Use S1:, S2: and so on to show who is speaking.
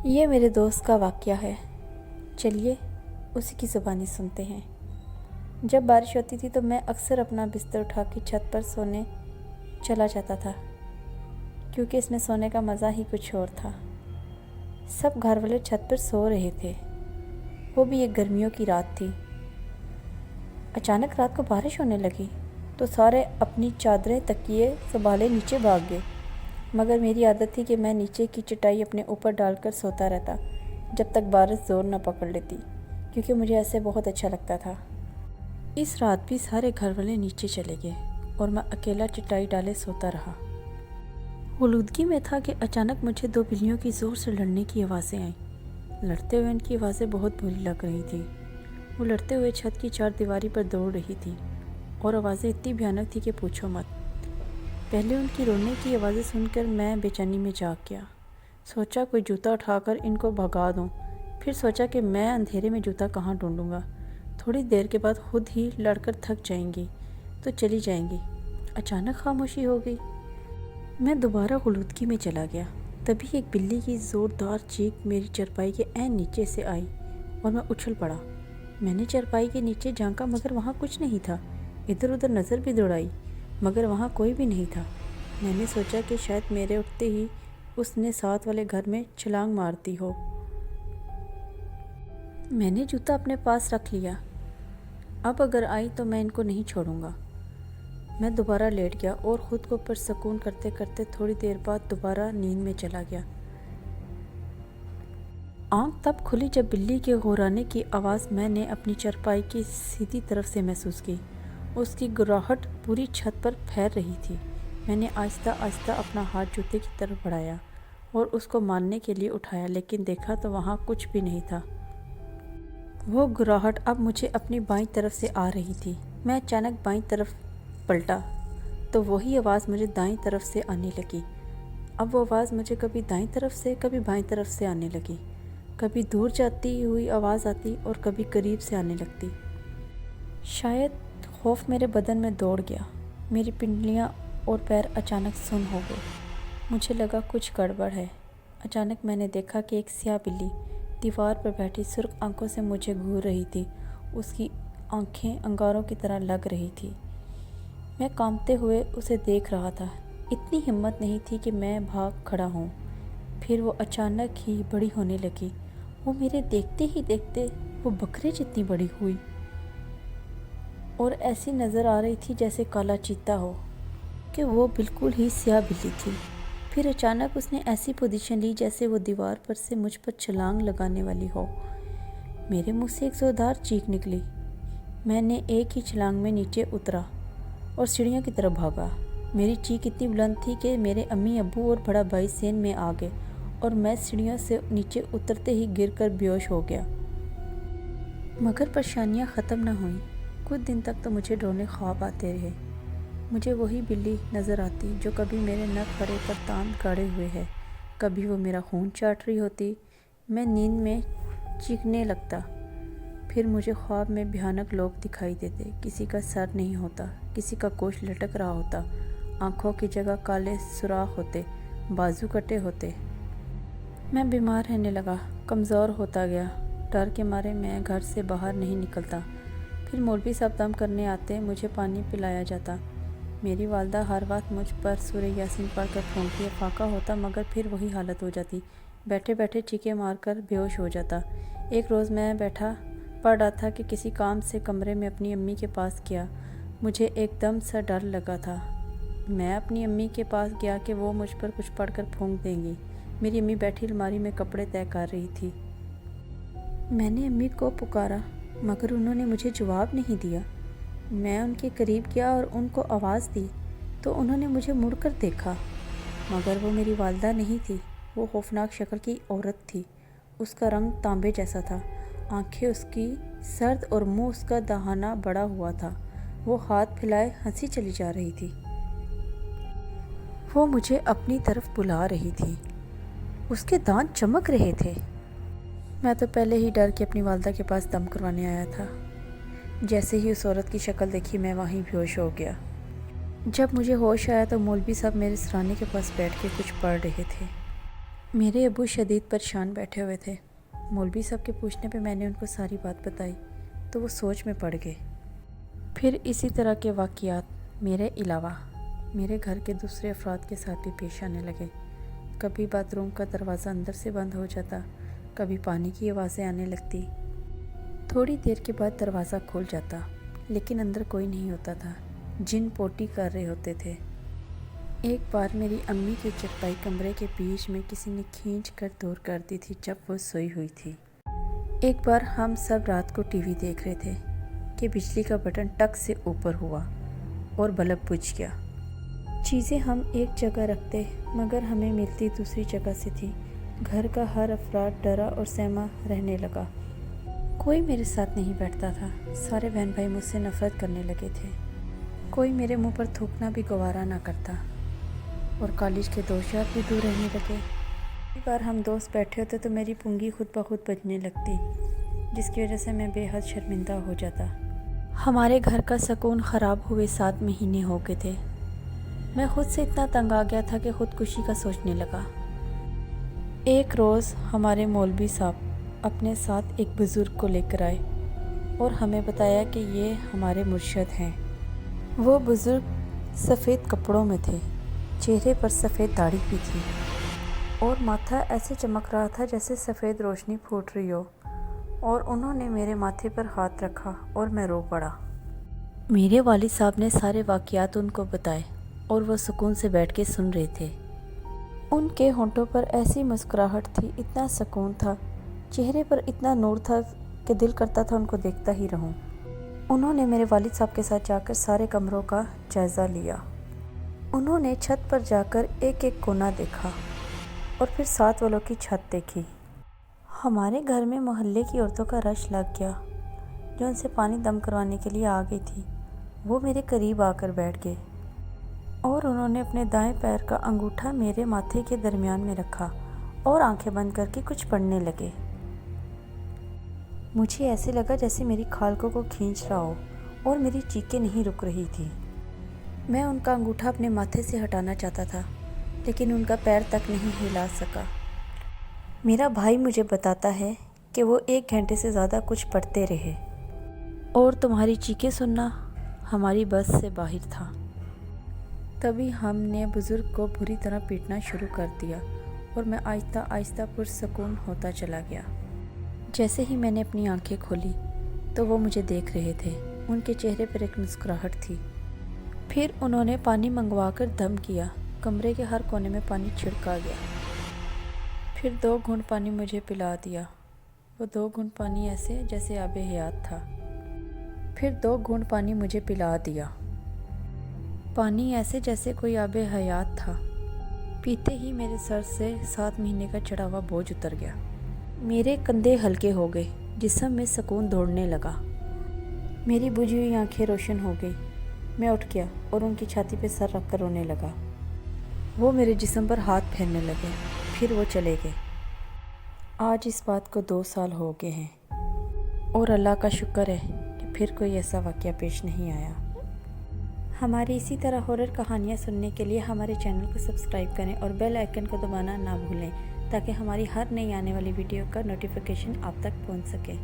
S1: یہ میرے دوست کا واقعہ ہے، چلیے اسی کی زبانی سنتے ہیں۔ جب بارش ہوتی تھی تو میں اکثر اپنا بستر اٹھا کے چھت پر سونے چلا جاتا تھا، کیونکہ اس میں سونے کا مزہ ہی کچھ اور تھا۔ سب گھر والے چھت پر سو رہے تھے، وہ بھی ایک گرمیوں کی رات تھی۔ اچانک رات کو بارش ہونے لگی تو سارے اپنی چادریں تکیے سنبھالے نیچے بھاگ گئے، مگر میری عادت تھی کہ میں نیچے کی چٹائی اپنے اوپر ڈال کر سوتا رہتا جب تک بارش زور نہ پکڑ لیتی، کیونکہ مجھے ایسے بہت اچھا لگتا تھا۔ اس رات بھی سارے گھر والے نیچے چلے گئے اور میں اکیلا چٹائی ڈالے سوتا رہا۔ آلودگی میں تھا کہ اچانک مجھے دو بلیوں کی زور سے لڑنے کی آوازیں آئیں۔ لڑتے ہوئے ان کی آوازیں بہت بری لگ رہی تھیں۔ وہ لڑتے ہوئے چھت کی چار دیواری پر دوڑ رہی تھی اور آوازیں اتنی بھیانک تھی کہ پوچھو مت۔ پہلے ان کی رونے کی آوازیں سن کر میں بے چینی میں جاگ گیا۔ سوچا کوئی جوتا اٹھا کر ان کو بھگا دوں، پھر سوچا کہ میں اندھیرے میں جوتا کہاں ڈھونڈوں گا، تھوڑی دیر کے بعد خود ہی لڑ کر تھک جائیں گی تو چلی جائیں گی۔ اچانک خاموشی ہو گئی۔ میں دوبارہ آلودگی میں چلا گیا۔ تبھی ایک بلی کی زوردار چیخ میری چارپائی کے عین نیچے سے آئی اور میں اچھل پڑا۔ میں نے چارپائی کے نیچے جھانکا مگر وہاں کچھ نہیں تھا۔ ادھر ادھر نظر بھی دوڑائی مگر وہاں کوئی بھی نہیں تھا۔ میں نے سوچا کہ شاید میرے اٹھتے ہی اس نے ساتھ والے گھر میں چھلانگ مار دی ہو۔ میں نے جوتا اپنے پاس رکھ لیا۔ اب اگر آئی تو میں ان کو نہیں چھوڑوں گا۔ میں دوبارہ لیٹ گیا اور خود کو پرسکون کرتے کرتے تھوڑی دیر بعد دوبارہ نیند میں چلا گیا۔ آنکھ تب کھلی جب بلی کے غورانے کی آواز میں نے اپنی چارپائی کی سیدھی طرف سے محسوس کی۔ اس کی گراہٹ پوری چھت پر پھیل رہی تھی۔ میں نے آہستہ آہستہ اپنا ہاتھ جوتے کی طرف بڑھایا اور اس کو مارنے کے لیے اٹھایا، لیکن دیکھا تو وہاں کچھ بھی نہیں تھا۔ وہ گراہٹ اب مجھے اپنی بائیں طرف سے آ رہی تھی۔ میں اچانک بائیں طرف پلٹا تو وہی آواز مجھے دائیں طرف سے آنے لگی۔ اب وہ آواز مجھے کبھی دائیں طرف سے کبھی بائیں طرف سے آنے لگی، کبھی دور جاتی ہوئی آواز آتی اور کبھی قریب سے آنے لگتی۔ شاید خوف میرے بدن میں دوڑ گیا، میری پنڈلیاں اور پیر اچانک سن ہو گئے۔ مجھے لگا کچھ گڑبڑ ہے۔ اچانک میں نے دیکھا کہ ایک سیاہ بلی دیوار پر بیٹھی سرخ آنکھوں سے مجھے گھور رہی تھی۔ اس کی آنکھیں انگاروں کی طرح لگ رہی تھی۔ میں کانپتے ہوئے اسے دیکھ رہا تھا۔ اتنی ہمت نہیں تھی کہ میں بھاگ کھڑا ہوں۔ پھر وہ اچانک ہی بڑی ہونے لگی۔ وہ میرے دیکھتے ہی دیکھتے وہ بکرے جتنی بڑی ہوئی اور ایسی نظر آ رہی تھی جیسے کالا چیتا ہو، کہ وہ بالکل ہی سیاہ بلی تھی۔ پھر اچانک اس نے ایسی پوزیشن لی جیسے وہ دیوار پر سے مجھ پر چھلانگ لگانے والی ہو۔ میرے منہ سے ایک زوردار چیخ نکلی۔ میں نے ایک ہی چھلانگ میں نیچے اترا اور سیڑھیوں کی طرف بھاگا۔ میری چیخ اتنی بلند تھی کہ میرے امی ابو اور بڑا بھائی سین میں آ گئے اور میں سیڑھیوں سے نیچے اترتے ہی گر کر بیہوش ہو گیا۔ مگر پریشانیاں ختم نہ ہوئیں۔ کچھ دن تک تو مجھے ڈراؤنے خواب آتے رہے۔ مجھے وہی بلی نظر آتی جو کبھی میرے نک پھڑے پر تان گاڑے ہوئے ہے، کبھی وہ میرا خون چاٹ رہی ہوتی۔ میں نیند میں چیخنے لگتا۔ پھر مجھے خواب میں بھیانک لوگ دکھائی دیتے۔ کسی کا سر نہیں ہوتا، کسی کا گوشت لٹک رہا ہوتا، آنکھوں کی جگہ کالے سوراخ ہوتے، بازو کٹے ہوتے۔ میں بیمار رہنے لگا، کمزور ہوتا گیا۔ ڈر کے مارے میں گھر سے باہر نہیں نکلتا۔ پھر مولوی صاحب دم کرنے آتے، مجھے پانی پلایا جاتا۔ میری والدہ ہر وقت مجھ پر سورہ یاسین پڑھ کر پھونکتی، فاقہ ہوتا مگر پھر وہی حالت ہو جاتی، بیٹھے بیٹھے چیخیں مار کر بے ہوش ہو جاتا۔ ایک روز میں بیٹھا پڑھ رہا تھا کہ کسی کام سے کمرے میں اپنی امی کے پاس گیا۔ مجھے ایک دم سا ڈر لگا تھا۔ میں اپنی امی کے پاس گیا کہ وہ مجھ پر کچھ پڑھ کر پھونک دیں گی۔ میری امی بیٹھی الماری میں کپڑے طے کر رہی تھی۔ میں نے امی کو پکارا مگر انہوں نے مجھے جواب نہیں دیا۔ میں ان کے قریب گیا اور ان کو آواز دی تو انہوں نے مجھے مڑ کر دیکھا، مگر وہ میری والدہ نہیں تھی۔ وہ خوفناک شکل کی عورت تھی۔ اس کا رنگ تانبے جیسا تھا، آنکھیں اس کی سرد اور منہ اس کا دہانہ بڑا ہوا تھا۔ وہ ہاتھ پھیلائے ہنسی چلی جا رہی تھی۔ وہ مجھے اپنی طرف بلا رہی تھی۔ اس کے دانت چمک رہے تھے۔ میں تو پہلے ہی ڈر کے اپنی والدہ کے پاس دم کروانے آیا تھا۔ جیسے ہی اس عورت کی شکل دیکھی میں وہیں بے ہوش ہو گیا۔ جب مجھے ہوش آیا تو مولوی صاحب میرے سرانے کے پاس بیٹھ کے کچھ پڑھ رہے تھے۔ میرے ابو شدید پریشان بیٹھے ہوئے تھے۔ مولوی صاحب کے پوچھنے پہ میں نے ان کو ساری بات بتائی تو وہ سوچ میں پڑ گئے۔ پھر اسی طرح کے واقعات میرے علاوہ میرے گھر کے دوسرے افراد کے ساتھ بھی پیش آنے لگے۔ کبھی باتھ روم کا دروازہ اندر سے بند ہو جاتا، کبھی پانی کی آوازیں آنے لگتی۔ تھوڑی دیر کے بعد دروازہ کھل جاتا، لیکن اندر کوئی نہیں ہوتا تھا، جن پوٹی کر رہے ہوتے تھے۔ ایک بار میری امی کی چرپائی کمرے کے بیچ میں کسی نے کھینچ کر دور کر دی تھی جب وہ سوئی ہوئی تھی۔ ایک بار ہم سب رات کو ٹی وی دیکھ رہے تھے کہ بجلی کا بٹن ٹک سے اوپر ہوا اور بلب بجھ گیا۔ چیزیں ہم ایک جگہ رکھتے مگر ہمیں ملتی دوسری جگہ سے تھی۔ گھر کا ہر افراد ڈرا اور سہما رہنے لگا۔ کوئی میرے ساتھ نہیں بیٹھتا تھا، سارے بہن بھائی مجھ سے نفرت کرنے لگے تھے۔ کوئی میرے منہ پر تھوکنا بھی گوارا نہ کرتا، اور کالج کے دوست یار بھی دور رہنے لگے۔ کئی بار ہم دوست بیٹھے ہوتے تو میری پنگی خود بخود بجنے لگتی، جس کی وجہ سے میں بے حد شرمندہ ہو جاتا۔ ہمارے گھر کا سکون خراب ہوئے 7 مہینے ہو گئے تھے۔ میں خود سے اتنا تنگ آ گیا تھا کہ خودکشی کا سوچنے لگا۔ ایک روز ہمارے مولوی صاحب اپنے ساتھ ایک بزرگ کو لے کر آئے اور ہمیں بتایا کہ یہ ہمارے مرشد ہیں۔ وہ بزرگ سفید کپڑوں میں تھے، چہرے پر سفید داڑھی بھی تھی اور ماتھا ایسے چمک رہا تھا جیسے سفید روشنی پھوٹ رہی ہو، اور انہوں نے میرے ماتھے پر ہاتھ رکھا اور میں رو پڑا۔ میرے والد صاحب نے سارے واقعات ان کو بتائے اور وہ سکون سے بیٹھ کے سن رہے تھے۔ ان کے ہونٹوں پر ایسی مسکراہٹ تھی، اتنا سکون تھا، چہرے پر اتنا نور تھا کہ دل کرتا تھا ان کو دیکھتا ہی رہوں۔ انہوں نے میرے والد صاحب کے ساتھ جا کر سارے کمروں کا جائزہ لیا۔ انہوں نے چھت پر جا کر ایک ایک کونا دیکھا اور پھر ساتھ والوں کی چھت دیکھی۔ ہمارے گھر میں محلے کی عورتوں کا رش لگ گیا جو ان سے پانی دم کروانے کے لیے آ گئی تھی۔ وہ میرے قریب آ کر بیٹھ گئے اور انہوں نے اپنے دائیں پیر کا انگوٹھا میرے ماتھے کے درمیان میں رکھا اور آنکھیں بند کر کے کچھ پڑھنے لگے۔ مجھے ایسے لگا جیسے میری کھالکوں کو کھینچ رہا ہو اور میری چیخیں نہیں رک رہی تھی۔ میں ان کا انگوٹھا اپنے ماتھے سے ہٹانا چاہتا تھا، لیکن ان کا پیر تک نہیں ہلا سکا۔ میرا بھائی مجھے بتاتا ہے کہ وہ 1 گھنٹے سے زیادہ کچھ پڑھتے رہے اور تمہاری چیخیں سننا ہماری بس سے باہر تھا۔ تبھی ہم نے بزرگ کو بری طرح پیٹنا شروع کر دیا اور میں آہستہ آہستہ پرسکون ہوتا چلا گیا۔ جیسے ہی میں نے اپنی آنکھیں کھولی تو وہ مجھے دیکھ رہے تھے، ان کے چہرے پر ایک مسکراہٹ تھی۔ پھر انہوں نے پانی منگوا کر دم کیا، کمرے کے ہر کونے میں پانی چھڑکا گیا۔ پھر 2 گھونٹ پانی مجھے پلا دیا، وہ 2 گھونٹ پانی ایسے جیسے آب حیات تھا۔ پھر 2 گھونٹ پانی مجھے پلا دیا، پانی ایسے جیسے کوئی آب حیات تھا۔ پیتے ہی میرے سر سے 7 مہینے کا چڑھا ہوا بوجھ اتر گیا۔ میرے کندھے ہلکے ہو گئے، جسم میں سکون دوڑنے لگا، میری بجھی ہوئی آنکھیں روشن ہو گئی۔ میں اٹھ گیا اور ان کی چھاتی پہ سر رکھ کر رونے لگا۔ وہ میرے جسم پر ہاتھ پھیرنے لگے، پھر وہ چلے گئے۔ آج اس بات کو 2 سال ہو گئے ہیں اور اللہ کا شکر ہے کہ پھر کوئی ایسا واقعہ پیش نہیں آیا۔ ہماری اسی طرح ہارر کہانیاں سننے کے لیے ہمارے چینل کو سبسکرائب کریں اور بیل آئیکن کو دبانا نہ بھولیں تاکہ ہماری ہر نئی آنے والی ویڈیو کا نوٹیفیکیشن آپ تک پہنچ سکے۔